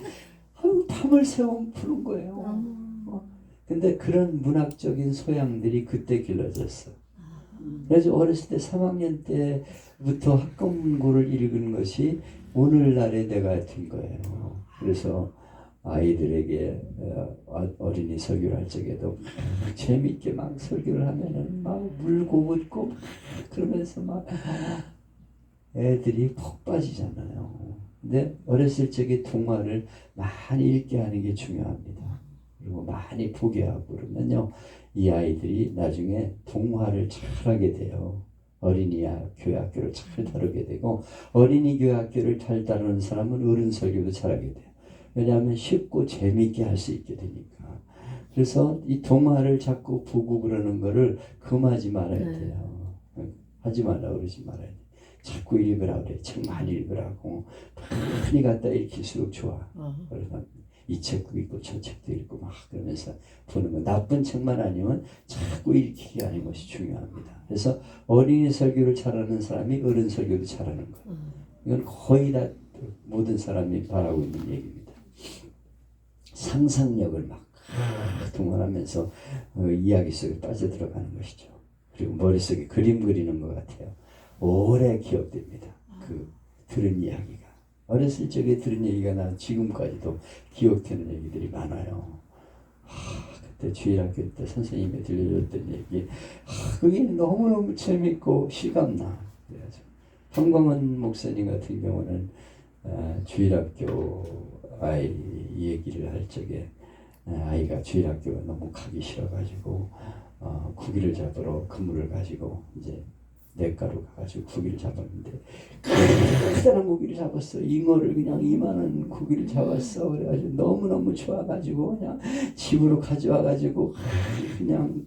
밤을 새워 부른 거예요. 근데 그런 문학적인 소양들이 그때 길러졌어. 그래서 어렸을 때 3학년 때부터 학급문고를 읽은 것이 오늘날의 내가 된 거예요. 그래서 아이들에게 어린이 설교를 할 적에도 재밌게 막 설교를 하면은 막 울고 웃고 그러면서 막 애들이 푹 빠지잖아요. 근데 어렸을 적에 동화를 많이 읽게 하는 게 중요합니다. 그리고 많이 보게 하고 그러면요. 이 아이들이 나중에 동화를 잘하게 돼요. 어린이 교회 학교를 잘 다루게 되고 어린이 교회 학교를 잘 다루는 사람은 어른 설교도 잘하게 돼요. 왜냐하면 쉽고 재미있게 할 수 있게 되니까. 그래서 이 동화를 자꾸 보고 그러는 거를 금하지 말아야 네. 돼요. 하지 말라 그러지 말아야 돼. 자꾸 읽으라 그래. 책 많이 읽으라고. 많이 갖다 읽힐수록 좋아. 그래서 이 책도 읽고 저 책도 읽고 막 그러면서 보는 거. 나쁜 책만 아니면 자꾸 읽히게 하는 것이 중요합니다. 그래서 어린이 설교를 잘하는 사람이 어른 설교도 잘하는 거예요. 이건 거의 다 모든 사람이 바라고 있는 얘기입니다. 상상력을 막 동원하면서 이야기 속에 빠져들어가는 것이죠. 그리고 머릿속에 그림 그리는 것 같아요. 오래 기억됩니다. 그 들은 이야기가. 어렸을 적에 들은 얘기가 나 지금까지도 기억되는 얘기들이 많아요. 그때 주일학교 때 선생님이 들려줬던 얘기, 그게 너무너무 재밌고 실감나. 그래가지고 황광원 목사님 같은 경우는 주일학교 아이 얘기를 할 적에 아이가 주일학교가 너무 가기 싫어가지고 구기를 잡으러 그물을 가지고 이제 냇가로 가가지고 구기를 잡았는데 크다란 구기를 잡았어. 잉어를 그냥 이만한 구기를 잡았어. 그래가지고 너무너무 좋아가지고 그냥 집으로 가져와가지고 그냥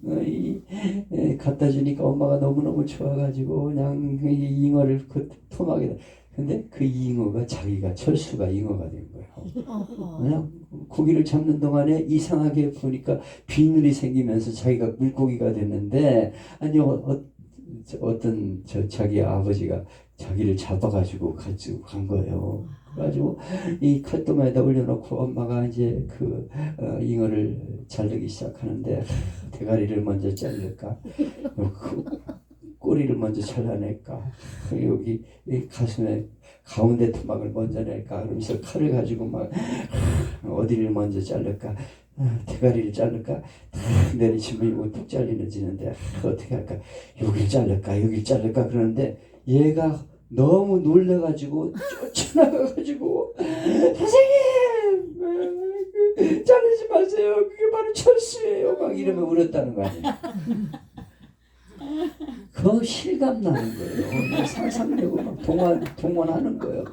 갖다 주니까 엄마가 너무너무 좋아가지고 그냥 이 잉어를 그 토막에다. 근데 그 잉어가 자기가 철수가 잉어가 된 거예요. 그냥 고기를 잡는 동안에 이상하게 보니까 비늘이 생기면서 자기가 물고기가 됐는데 아니 어떤 자기 아버지가 자기를 잡아가지고 가지고 간 거예요. 그래가지고 이 칼도마에다 올려놓고 엄마가 이제 그 잉어를 자르기 시작하는데 대가리를 먼저 자를까, 그 꼬리를 먼저 잘라낼까, 여기 가슴에 가운데 토막을 먼저 낼까, 그러면서 칼을 가지고 막 어디를 먼저 자를까, 대가리를 자를까, 내리치면 이거 뚝 잘리는지는데 어떻게 할까, 여기를 자를까 그러는데 얘가 너무 놀래가지고 쫓아나가가지고 선생님 자르지 마세요, 그게 바로 철수예요, 막 이러면 울었다는 거 아니에요. 그 실감 나는 거예요. 상상력을 막 동원하는 거예요.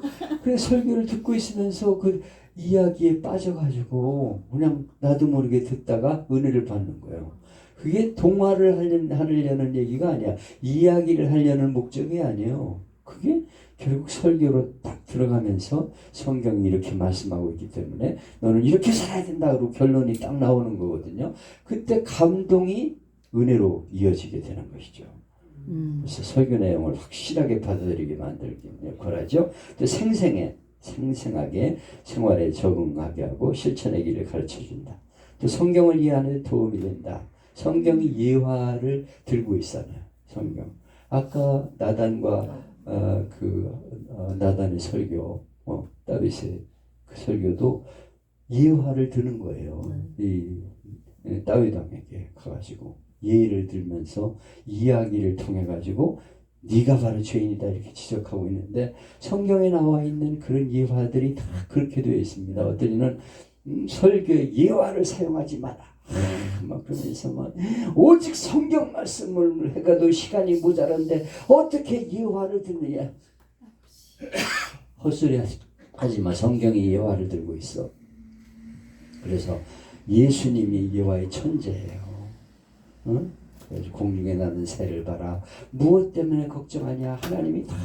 그래서 설교를 듣고 있으면서 그 이야기에 빠져가지고 그냥 나도 모르게 듣다가 은혜를 받는 거예요. 그게 동화를 하려는 얘기가 아니야. 이야기를 하려는 목적이 아니에요. 그게 결국 설교로 딱 들어가면서 성경이 이렇게 말씀하고 있기 때문에 너는 이렇게 살아야 된다 그러고 결론이 딱 나오는 거거든요. 그때 감동이 은혜로 이어지게 되는 것이죠. 그래서 설교 내용을 확실하게 받아들이게 만들기 역할하죠. 또 생생하게 생활에 적응하게 하고 실천의 길을 가르쳐준다. 또 성경을 이해하는 데 도움이 된다. 성경이 예화를 들고 있잖아요. 성경. 아까 나단과 나단의 설교, 다윗의 그 설교도 예화를 드는 거예요. 이 다윗 왕에게 가가지고 예를 들면서 이야기를 통해 가지고 네가 바로 죄인이다 이렇게 지적하고 있는데 성경에 나와 있는 그런 예화들이 다 그렇게 되어 있습니다. 어떤 이는 설교에 예화를 사용하지 마라. 막 그러면서 막 오직 성경 말씀을 해가도 시간이 모자란데 어떻게 예화를 듣느냐. 헛소리 하지 마. 성경이 예화를 들고 있어. 그래서 예수님이 예화의 천재예요. 응? 공중에 나는 새를 봐라. 무엇 때문에 걱정하냐? 하나님이 다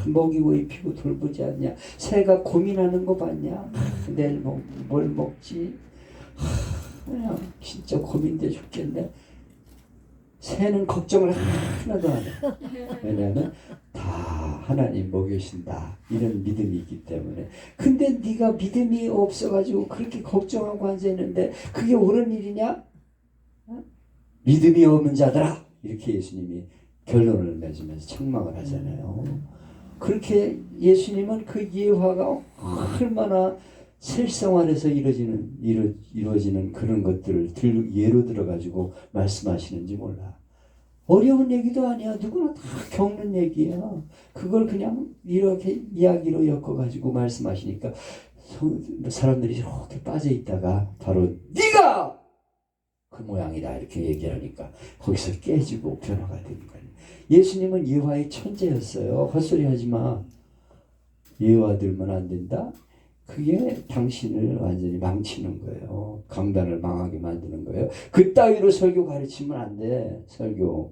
먹이고 입히고 돌보지 않냐? 새가 고민하는 거 봤냐? 내일 뭘 먹지? 그냥 진짜 고민돼 죽겠네. 새는 걱정을 하나도 안 해. 왜냐하면 다 하나님 먹이신다 이런 믿음이 있기 때문에. 근데 네가 믿음이 없어가지고 그렇게 걱정하고 앉아있는데 그게 옳은 일이냐? 믿음이 없는 자들아, 이렇게 예수님이 결론을 맺으면서 책망을 하잖아요. 그렇게 예수님은 그 예화가 얼마나 실생활에서 이루어지는 그런 것들을 예로 들어가지고 말씀하시는지 몰라. 어려운 얘기도 아니야. 누구나 다 겪는 얘기야. 그걸 그냥 이렇게 이야기로 엮어가지고 말씀하시니까 사람들이 이렇게 빠져있다가 바로 네가 그 모양이다 이렇게 얘기하니까 거기서 깨지고 변화가 되는 거예요. 예수님은 예화의 천재였어요. 헛소리 하지 마. 예화 들면 안 된다. 그게 당신을 완전히 망치는 거예요. 강단을 망하게 만드는 거예요. 그따위로 설교 가르치면 안 돼. 설교와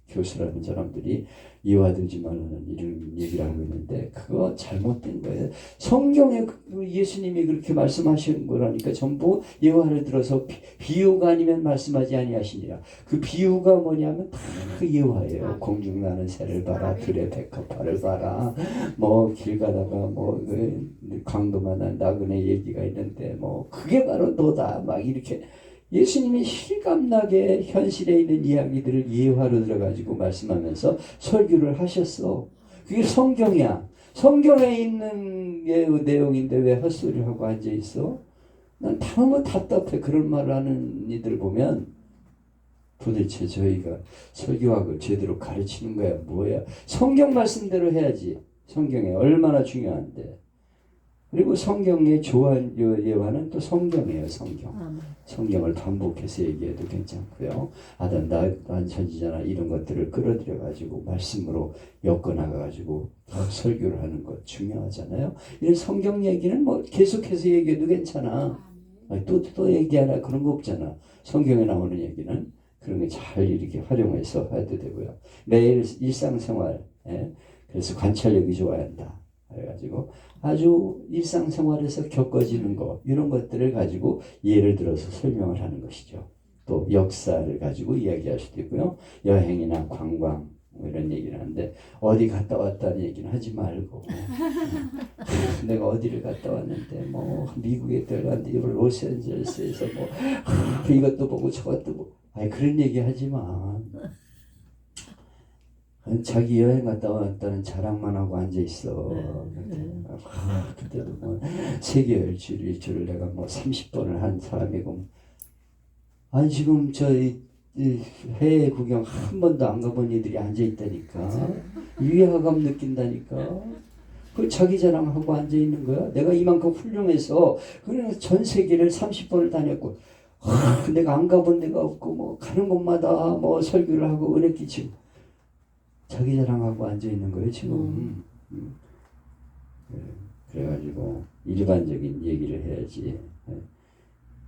교수라는 사람들이 이와들지 말라는 이런 얘기를 하고 있는데 그거 잘못된 거예요. 성경에 예수님이 그렇게 말씀하시는 거라니까 전부 예화를 들어서 비유가 아니면 말씀하지 아니하시니라. 그 비유가 뭐냐면 다 예화예요. 공중 나는 새를 봐라, 들의 백합화를 봐라, 뭐 길 가다가 뭐 강도만한 나그네 얘기가 있는데 뭐 그게 바로 너다 막 이렇게 예수님이 실감나게 현실에 있는 이야기들을 예화로 들어가지고 말씀하면서 설교를 하셨어. 그게 성경이야. 성경에 있는 게 내용인데 왜 헛소리를 하고 앉아있어? 난 너무 답답해. 그런 말을 하는 이들 보면 도대체 저희가 설교하고 제대로 가르치는 거야 뭐야? 성경 말씀대로 해야지. 성경에 얼마나 중요한데. 그리고 성경의 조한 예화는 또 성경이에요. 성경을 반복해서 얘기해도 괜찮고요. 아담 난 선지자나 이런 것들을 끌어들여 가지고 말씀으로 엮어나가 가지고 설교를 하는 것 중요하잖아요. 이런 성경 얘기는 뭐 계속해서 얘기해도 괜찮아. 또 얘기하나 그런 거 없잖아. 성경에 나오는 얘기는 그런 게 잘 이렇게 활용해서 해도 되고요. 매일 일상생활 그래서 관찰력이 좋아야 한다. 그래가지고 아주 일상생활에서 겪어지는 것 이런 것들을 가지고 예를 들어서 설명을 하는 것이죠. 또 역사를 가지고 이야기할 수도 있고요. 여행이나 관광 뭐 이런 얘기를 하는데 어디 갔다 왔다는 얘기는 하지 말고 내가 어디를 갔다 왔는데 뭐 미국에 들어갔는데 로스앤젤레스에서 뭐 이것도 보고 저것도 보고 그런 얘기 하지 마. 자기 여행 갔다 왔다는 자랑만 하고 앉아 있어. 그때도 뭐 세계 일주를 내가 뭐 30번을 한 사람이고, 아니 지금 저 해외 구경 한 번도 안 가본 이들이 앉아 있다니까. 위화감 느낀다니까. 그 자기 자랑하고 앉아 있는 거야. 내가 이만큼 훌륭해서 그래서 전 세계를 30번을 다녔고, 내가 안 가본 데가 없고 뭐 가는 곳마다 뭐 설교를 하고 은혜 끼치고. 자기 자랑하고 앉아 있는 거예요 지금. 그래가지고 일반적인 얘기를 해야지.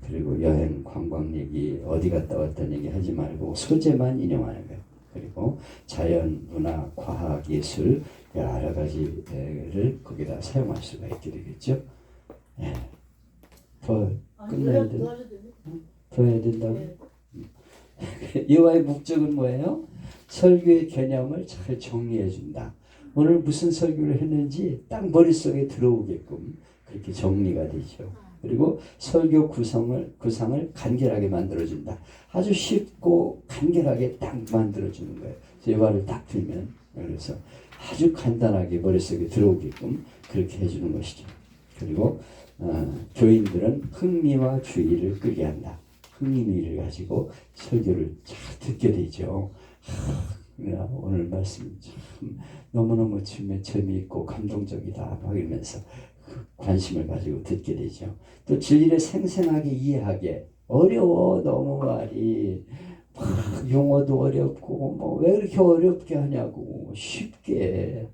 그리고 여행, 관광 얘기, 어디 갔다 왔다는 얘기 하지 말고 소재만 인용하는 거예요. 그리고 자연, 문화, 과학, 예술 여러 가지를 거기다 사용할 수가 있게 되겠죠. 더 끝내야 돼. 더 해야 된다고. 이와의 목적은 뭐예요? 설교의 개념을 잘 정리해 준다. 오늘 무슨 설교를 했는지 딱 머릿속에 들어오게끔 그렇게 정리가 되죠. 그리고 설교 구상을 간결하게 만들어준다. 아주 쉽고 간결하게 딱 만들어주는 거예요. 예화를 딱 들면 그래서 아주 간단하게 머릿속에 들어오게끔 그렇게 해주는 것이죠. 그리고 교인들은 흥미와 주의를 끄게 한다. 흥미를 가지고 설교를 잘 듣게 되죠. 오늘 말씀 참 너무너무 재미있고 감동적이다 막 이러면서 관심을 가지고 듣게 되죠. 또 진리를 생생하게 이해하게 어려워 너무 말이 용어도 어렵고 뭐 왜 이렇게 어렵게 하냐고 쉽게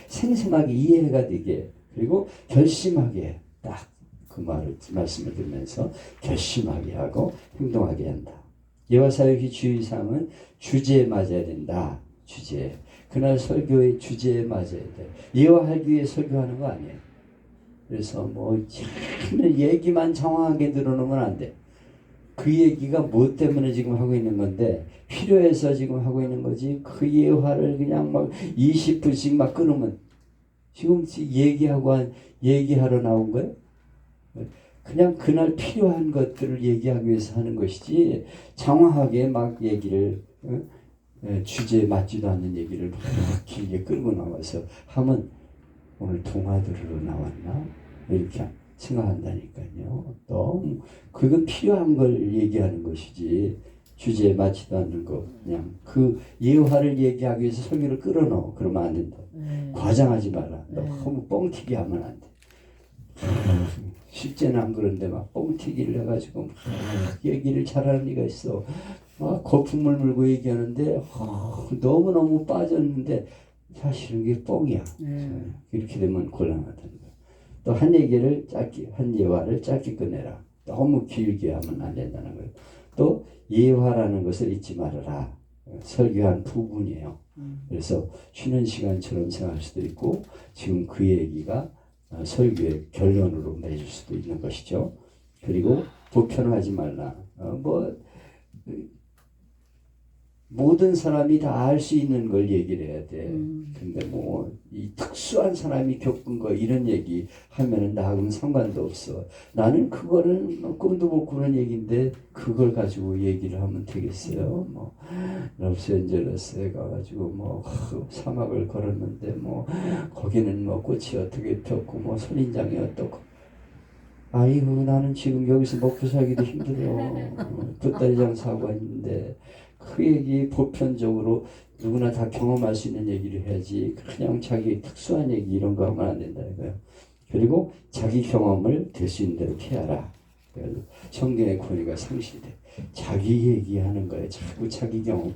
생생하게 이해가 되게 그리고 결심하게 딱 그 말씀을 들으면서 결심하게 하고 행동하게 한다. 예화사역의 주의사항은 주제에 맞아야 된다. 주제. 그날 설교의 주제에 맞아야 돼. 예화하기 위해 설교하는 거 아니에요. 그래서 뭐 얘기만 정확하게 들어놓으면 안 돼. 그 얘기가 뭐 때문에 지금 하고 있는 건데 필요해서 지금 하고 있는 거지. 그 예화를 그냥 막 20분씩 막 끊으면 지금 얘기하러 나온 거예요? 그냥 그날 필요한 것들을 얘기하기 위해서 하는 것이지 장황하게 막 얘기를 주제에 맞지도 않는 얘기를 막 길게 끌고 나와서 하면 오늘 동화 들으러 나왔나? 이렇게 생각한다니까요. 너무 그건 필요한 걸 얘기하는 것이지 주제에 맞지도 않는 거 그냥 그 예화를 얘기하기 위해서 설교를 끌어넣어. 그러면 안 된다. 과장하지 마라. 너무 뻥튀기 하면 안 돼. 실제는 안 그런데 막 뻥튀기를 해가지고 막 얘기를 잘하는 이가 있어. 막 거품을 물고 얘기하는데 너무너무 빠졌는데 사실은 이게 뻥이야. 이렇게 되면 곤란하다는 거야. 또 한 얘기를 짧게 한 예화를 짧게 꺼내라. 너무 길게 하면 안 된다는 거예요. 또 예화라는 것을 잊지 말아라. 설교한 부분이에요. 그래서 쉬는 시간처럼 생각할 수도 있고 지금 그 얘기가 설교의 결론으로 맺을 수도 있는 것이죠. 그리고 보편화하지 말라. 모든 사람이 다 알 수 있는 걸 얘기를 해야 돼. 근데 뭐 이 특수한 사람이 겪은 거 이런 얘기 하면은 나하고는 상관도 없어. 나는 그거는 꿈도 못 꾸는 얘기인데 그걸 가지고 얘기를 하면 되겠어요. 뭐 로스앤젤레스에 가가지고 뭐 사막을 걸었는데 뭐 거기는 뭐 꽃이 어떻게 폈고 뭐 선인장이 어떻고. 아이고 나는 지금 여기서 먹고 살기도 힘들어. 돛다리 장사하고 있는데 그 얘기 보편적으로 누구나 다 경험할 수 있는 얘기를 해야지 그냥 자기 특수한 얘기 이런 거 하면 안 된다 이거예요. 그리고 자기 경험을 될 수 있는 대로 피하라. 성경의 권위가 상실돼. 자기 얘기하는 거예요. 자꾸 자기 경험.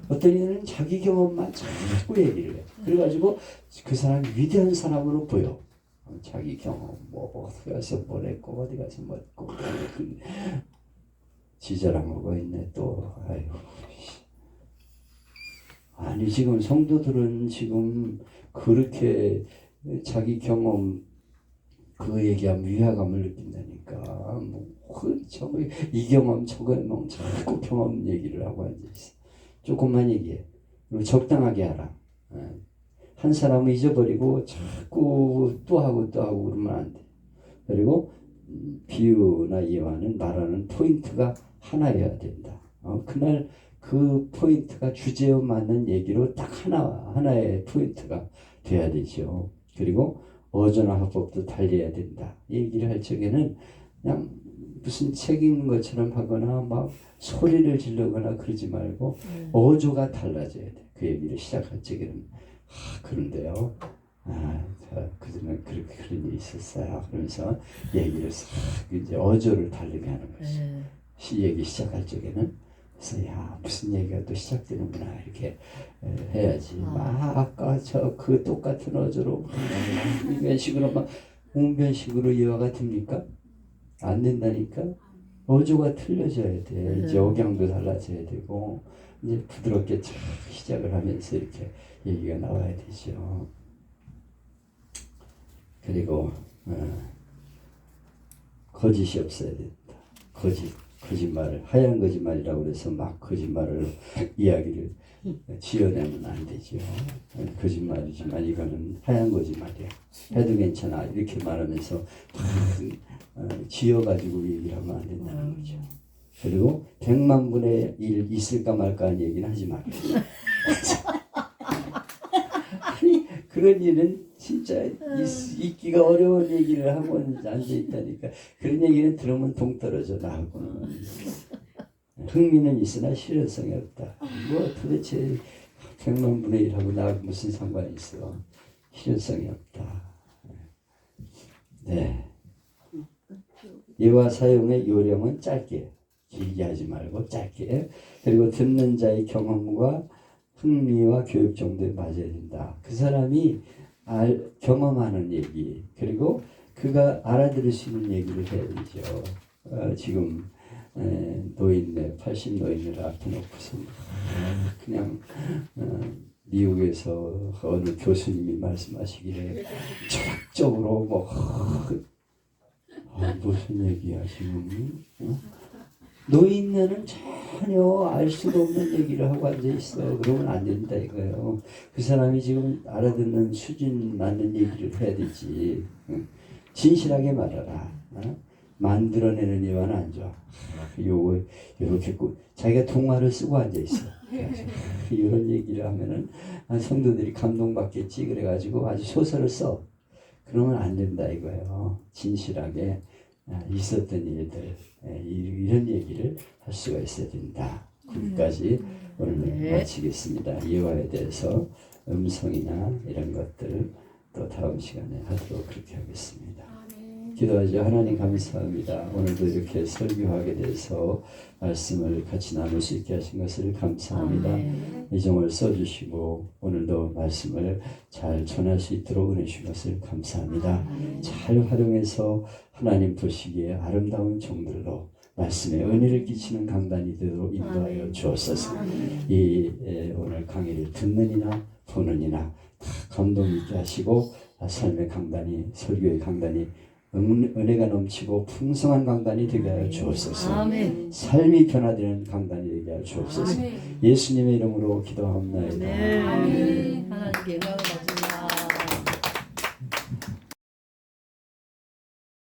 어떤 이는 자기 경험만 자꾸 얘기를 해. 그래가지고 그 사람이 위대한 사람으로 보여. 자기 경험 뭐 어디 가서 뭘 했고 어디 가서 뭐 했고 지저랑 거가 있네 또. 아이고. 아니 지금 성도들은 지금 그렇게 자기 경험 그 얘기하면 위화감을 느낀다니까. 이 경험 저 경험 자꾸 경험 얘기를 하고 앉아있어. 조금만 얘기해. 그리고 적당하게 하라. 한 사람을 잊어버리고 자꾸 또 하고 그러면 안 돼. 그리고 비유나 예화는 말하는 포인트가 하나여야 된다. 그날 그 포인트가 주제에 맞는 얘기로 딱 하나의 포인트가 돼야 되죠. 그리고 어조나 화법도 달려야 된다. 얘기를 할 적에는 그냥 무슨 책 읽는 것처럼 하거나 막 소리를 지르거나 그러지 말고 어조가 달라져야 돼. 그 얘기를 시작할 적에는 그런데요. 그전에 그런 일이 있었어요. 그러면서 얘기를 싹 이제 어조를 다르게 하는 거지. 얘기 시작할 적에는 그래서 무슨 얘기가 또 시작되는구나 이렇게 해야지. 아까 그 똑같은 어조로 이런 식으로 막 웅변식으로 예화가 됩니까? 안 된다니까. 어조가 틀려져야 돼. 이제 억양도 달라져야 되고 이제 부드럽게 시작을 하면서 이렇게 얘기가 나와야 되죠. 그리고 거짓이 없어야 된다. 거짓말을 하얀 거짓말이라고 그래서 막 거짓말을 이야기를 지어내면 안 되죠. 거짓말이지만 이거는 하얀 거짓말이야. 해도 괜찮아 이렇게 말하면서 지어가지고 얘기를 하면 안 된다는 거죠. 그리고 100만 분의 1 있을까 말까 하는 얘기는 하지 마. 아니 그런 일은 진짜 있기가 어려운 얘기를 하고 앉아있다니까. 그런 얘기는 들으면 동떨어져 나하고는. 흥미는 있으나 실효성이 없다. 뭐 도대체 100만 분의 1하고 나하고 무슨 상관이 있어. 실효성이 없다. 네. 예화 사용의 요령은 짧게, 길게 하지 말고 짧게. 그리고 듣는 자의 경험과 흥미와 교육 정도에 맞아야 된다. 그 사람이 경험하는 얘기, 그리고 그가 알아들을 수 있는 얘기를 해야 되죠. 지금 노인네 80 노인을 앞에 놓고서 그냥 미국에서 어느 교수님이 말씀하시기를 철학적으로 뭐 무슨 얘기야 지금. 노인네는 전혀 알 수도 없는 얘기를 하고 앉아있어. 그러면 안 된다 이거예요. 그 사람이 지금 알아듣는 수준 맞는 얘기를 해야 되지. 진실하게 말하라. 만들어내는 예화는 안 좋아. 요거 이렇게 자기가 동화를 쓰고 앉아있어. 이런 얘기를 하면은 성도들이 감동받겠지. 그래가지고 아주 소설을 써. 그러면 안 된다 이거예요. 진실하게 있었던 일들 이런 얘기를 할 수가 있어야 된다. 거기까지 오늘 마치겠습니다. 예화에 대해서 음성이나 이런 것들 또 다음 시간에 하도록 그렇게 하겠습니다. 기도하죠. 하나님 감사합니다. 오늘도 이렇게 설교하게 돼서 말씀을 같이 나눌 수 있게 하신 것을 감사합니다. 아멘. 이종을 써주시고 오늘도 말씀을 잘 전할 수 있도록 은혜 주신 것을 감사합니다. 잘 활용해서 하나님 보시기에 아름다운 종들로 말씀에 은혜를 끼치는 강단이 되도록 인도하여 주옵소서. 이 오늘 강의를 듣는 이나 보는 이나 다 감동 있게 하시고 삶의 강단이 설교의 강단이 은혜가 넘치고 풍성한 강단이 되게 하여 주옵소서. 아멘. 삶이 변화되는 강단이 되게 하여 주옵소서. 예수님의 이름으로 기도합니다. 아멘. 하나님께 영광을 받습니다.